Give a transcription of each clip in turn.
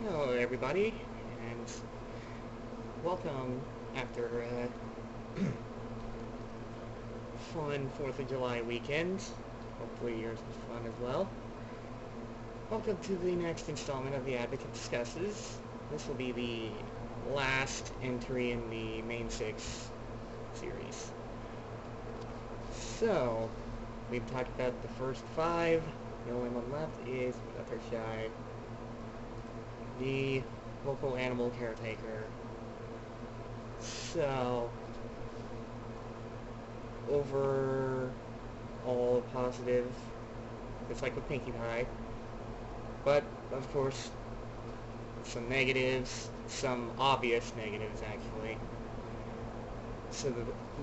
Hello everybody, and welcome after a fun 4th of July weekend. Hopefully yours was fun as well. Welcome to the next installment of The Advocate Discusses. This will be the last entry in the Main 6 series. So, we've talked about the first 5. The only one left is Fluttershy, the local animal caretaker. So, overall positive, it's like with Pinkie Pie, but of course some negatives, some obvious negatives actually. So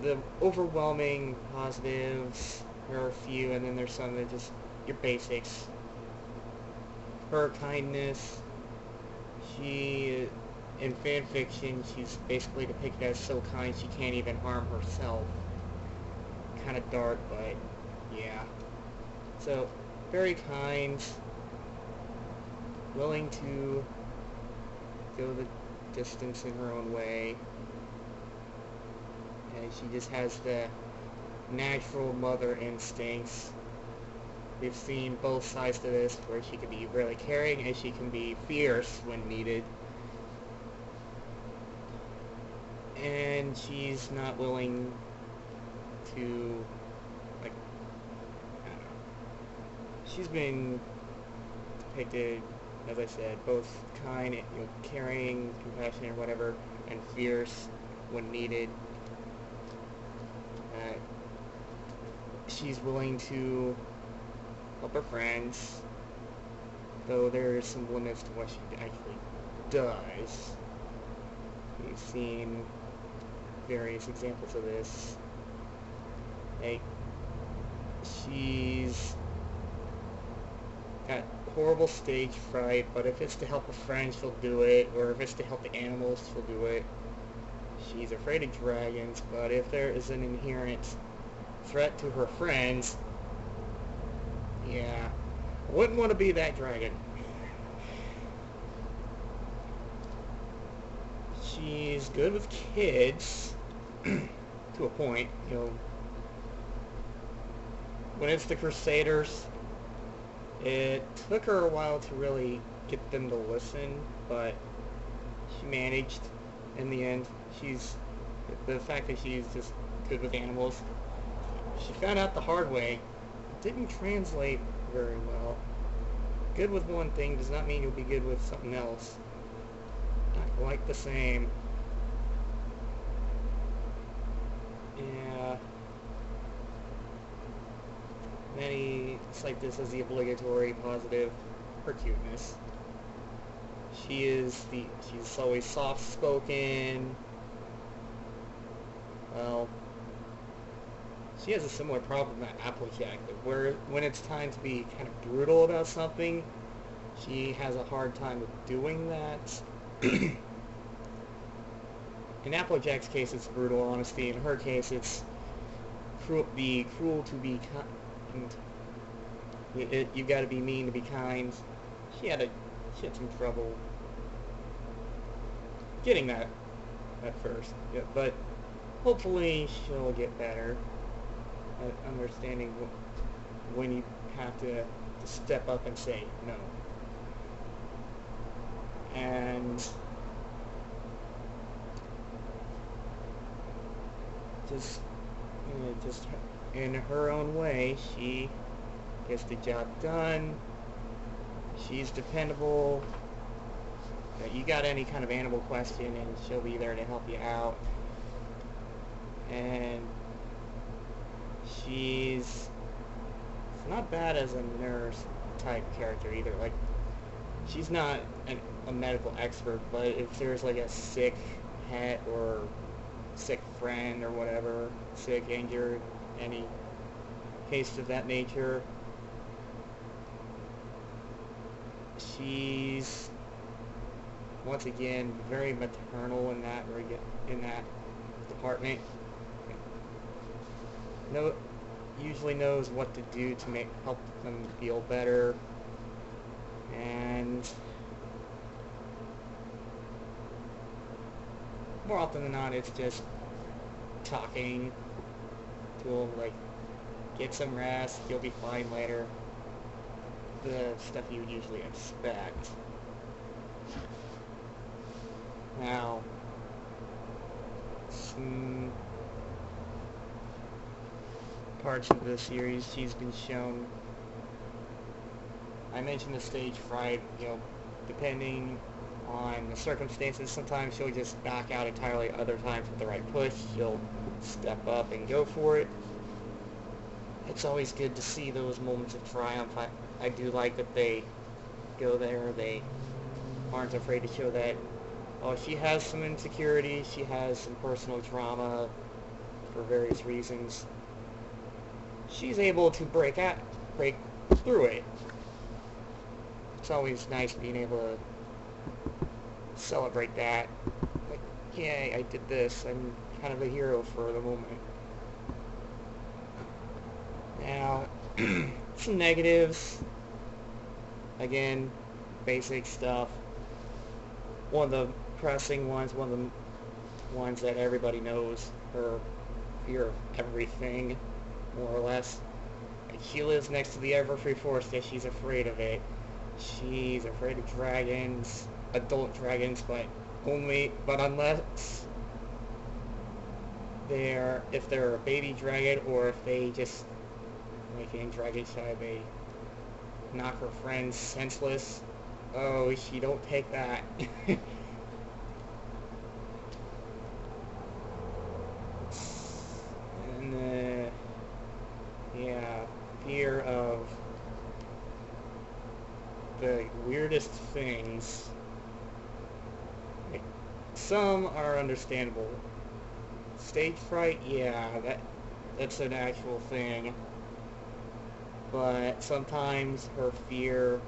the overwhelming positives, there are a few, and then there's some that just your basics. Her kindness. She, in fan fiction, she's basically depicted as so kind she can't even harm herself. Kind of dark, but yeah. So, very kind, willing to go the distance in her own way, and she just has the natural mother instincts. We've seen both sides to this, where she can be really caring and she can be fierce when needed. And she's not willing to, like, I don't know. She's been depicted, as I said, both kind, caring, compassionate, or whatever, and fierce when needed. She's willing to help her friends, though there's some limits to what she actually does. We've seen various examples of this. Like, she's got horrible stage fright, but if it's to help her friends, she'll do it, or if it's to help the animals, she'll do it. She's afraid of dragons, but if there is an inherent threat to her friends, yeah, I wouldn't want to be that dragon. She's good with kids, to a point, When it's the Crusaders, it took her a while to really get them to listen, but she managed in the end. The fact that she's just good with animals, she found out the hard way. It didn't translate very well. Good with one thing does not mean you'll be good with something else. Not quite the same. Yeah. Many cite this as the obligatory positive, her cuteness. She's always soft-spoken. Well, she has a similar problem that Applejack, where when it's time to be kind of brutal about something, she has a hard time with doing that. In Applejack's case, it's brutal honesty. In her case, it's cruel to be kind. You got to be mean to be kind. She had some trouble getting that at first, yeah, but hopefully she'll get better at understanding when you have to step up and say no. And just in her own way, she gets the job done. She's dependable. You got any kind of animal question and she'll be there to help you out. And she's not bad as a nurse type character either. Like, she's not a medical expert, but if there's like a sick pet or sick friend or whatever, sick, injured, any case of that nature, she's once again very maternal in that department. Usually knows what to do to help them feel better, and more often than not, it's just talking to him, like, get some rest, you'll be fine later. The stuff you would usually expect. Now, some parts of the series she's been shown. I mentioned the stage fright, depending on the circumstances, sometimes she'll just back out entirely, other times with the right push, she'll step up and go for it. It's always good to see those moments of triumph. I do like that they go there, they aren't afraid to show that, oh, she has some insecurity, she has some personal trauma for various reasons. She's able to break through it. It's always nice being able to celebrate that. Like, yay, I did this. I'm kind of a hero for the moment. Now, some negatives. Again, basic stuff. One of the pressing ones, one of the ones that everybody knows, her fear of everything, more or less. Like, she lives next to the Everfree Forest, and she's afraid of it. She's afraid of dragons, adult dragons, but unless if they're a baby dragon, or if they just, like in Dragonshy, they knock her friends senseless. Oh, she don't take that. And yeah, fear of the weirdest things. Like, some are understandable. Stage fright, yeah, that's an actual thing. But sometimes her fear,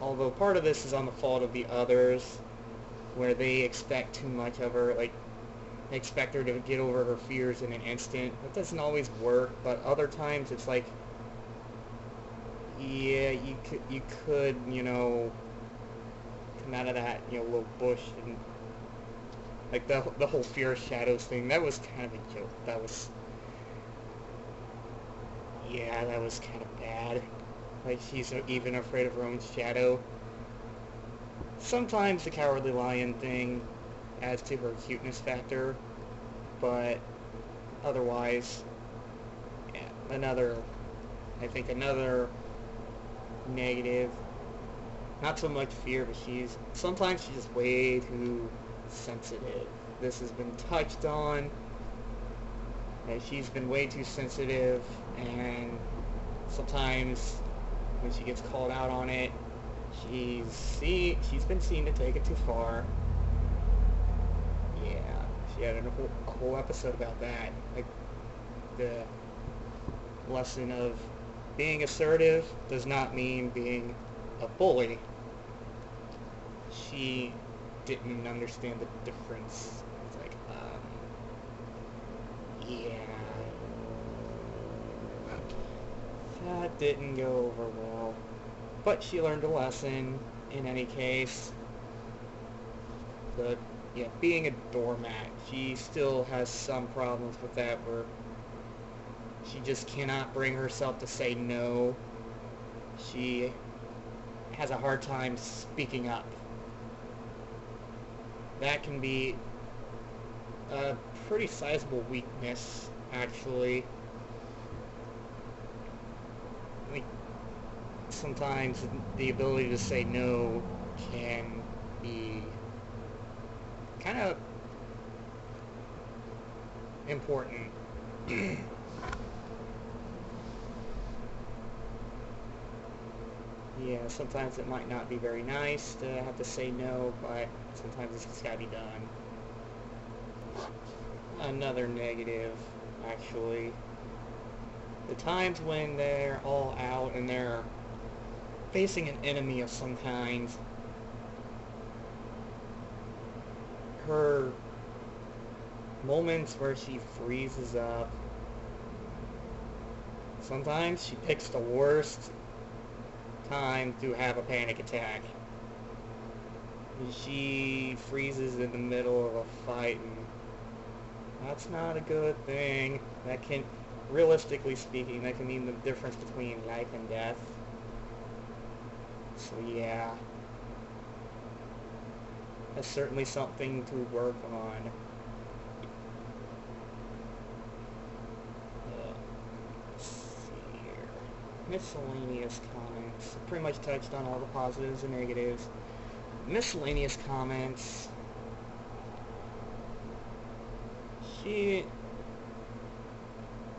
although part of this is on the fault of the others, where they expect too much of her, like, they expect her to get over her fears in an instant. That doesn't always work, but other times it's like, yeah, you could, come out of that, little bush, and, like, the whole fear of shadows thing, that was kind of a joke. That was kind of bad. Like, she's even afraid of her own shadow. Sometimes the Cowardly Lion thing adds to her cuteness factor, but otherwise, yeah, another negative, not so much fear, but sometimes she's just way too sensitive. This has been touched on, and she's been way too sensitive, and sometimes when she gets called out on it, she's been seen to take it too far. Yeah, she had a whole episode about that, like the lesson of being assertive does not mean being a bully. She didn't understand the difference. It's like, yeah, that didn't go over well. But she learned a lesson in any case. But yeah, being a doormat, she still has some problems with that, where she just cannot bring herself to say no. She has a hard time speaking up. That can be a pretty sizable weakness, actually. Like, sometimes the ability to say no can be kind of important. Yeah, sometimes it might not be very nice to have to say no, but sometimes it's just gotta be done. Another negative, actually. The times when they're all out and they're facing an enemy of some kind, her moments where she freezes up, sometimes she picks the worst time to have a panic attack. she freezes in the middle of a fight, and that's not a good thing. That can, realistically speaking, that can mean the difference between life and death. So yeah, that's certainly something to work on. Let's see here. Miscellaneous comments. Pretty much touched on all the positives and negatives. Miscellaneous comments. She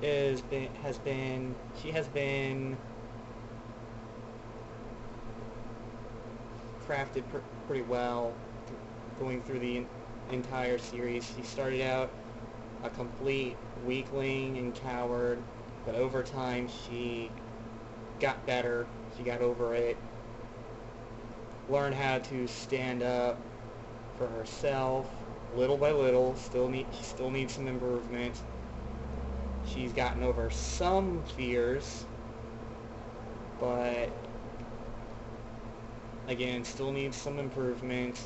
has been crafted pretty well going through the entire series. She started out a complete weakling and coward, but over time she got better. She got over it, learned how to stand up for herself little by little. She still needs some improvement. She's gotten over some fears, but again, still needs some improvement.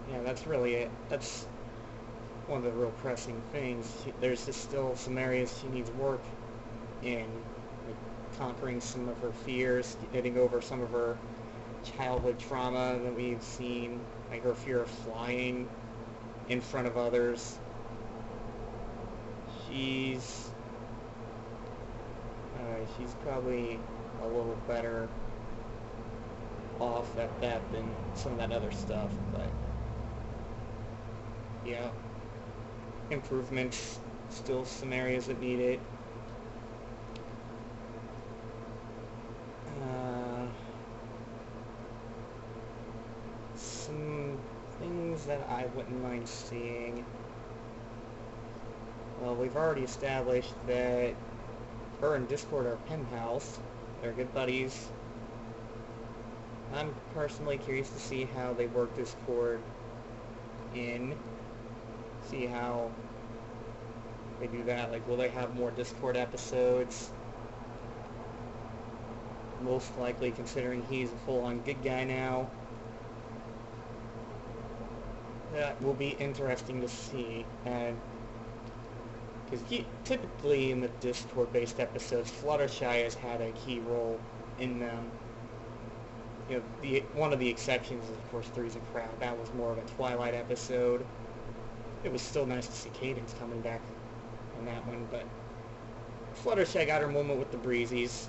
Yeah, that's really it. That's one of the real pressing things. There's just still some areas she needs work in, like conquering some of her fears, getting over some of her childhood trauma that we've seen, like her fear of flying in front of others. She's probably a little better off at that than some of that other stuff, but yeah, improvements, still some areas that need it. Some things that I wouldn't mind seeing. Well, we've already established that her and Discord are pen pals. They're good buddies. I'm personally curious to see how they work Discord in. See how they do that. Like, will they have more Discord episodes? Most likely, considering he's a full-on good guy now. That will be interesting to see. And because typically in the Discord-based episodes, Fluttershy has had a key role in them. You know, one of the exceptions is, of course, Three's a Crowd. That was more of a Twilight episode. It was still nice to see Cadence coming back in that one, but Fluttershy got her moment with the Breezies,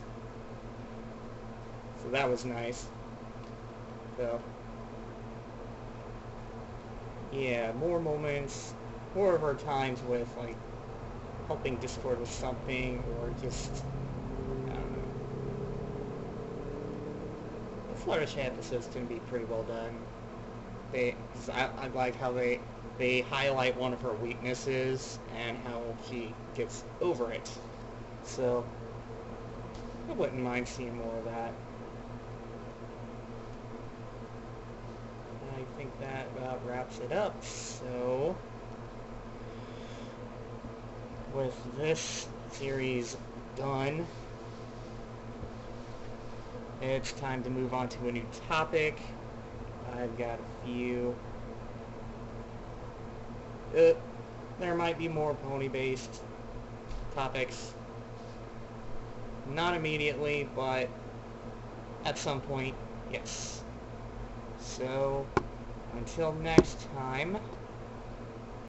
so that was nice. So, yeah, more moments, more of her times with, like, helping Discord with something, or just, I don't know. The Fluttershy episodes can be pretty well done. I like how they highlight one of her weaknesses and how she gets over it. So, I wouldn't mind seeing more of that. I think that about wraps it up. So, with this series done, it's time to move on to a new topic. I've got a few. There might be more pony-based topics. Not immediately, but at some point, yes. So, until next time,